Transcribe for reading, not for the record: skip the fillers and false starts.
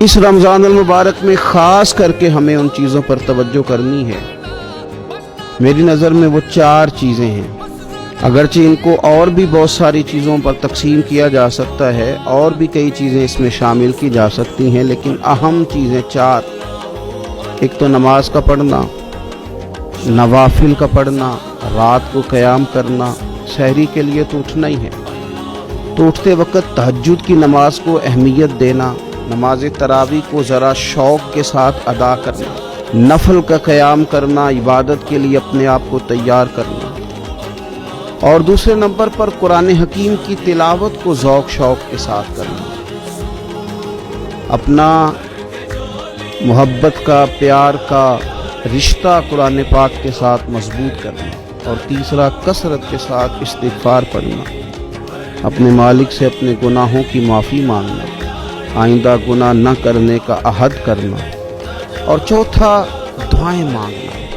اس رمضان المبارک میں خاص کر کے ہمیں ان چیزوں پر توجہ کرنی ہے۔ میری نظر میں وہ 4 چیزیں ہیں، اگرچہ ان کو اور بھی بہت ساری چیزوں پر تقسیم کیا جا سکتا ہے، اور بھی کئی چیزیں اس میں شامل کی جا سکتی ہیں، لیکن اہم چیزیں 4۔ ایک تو نماز کا پڑھنا، نوافل کا پڑھنا، رات کو قیام کرنا، سحری کے لیے تو اٹھنا ہی ہے، تو اٹھتے وقت تہجد کی نماز کو اہمیت دینا، نماز تراویح کو ذرا شوق کے ساتھ ادا کرنا، نفل کا قیام کرنا، عبادت کے لیے اپنے آپ کو تیار کرنا، اور دوسرے نمبر پر قرآن حکیم کی تلاوت کو ذوق شوق کے ساتھ کرنا، اپنا محبت کا، پیار کا رشتہ قرآن پاک کے ساتھ مضبوط کرنا، اور تیسرا کثرت کے ساتھ استغفار پڑھنا، اپنے مالک سے اپنے گناہوں کی معافی مانگنا، آئندہ گناہ نہ کرنے کا عہد کرنا، اور چوتھا دعائیں مانگنا۔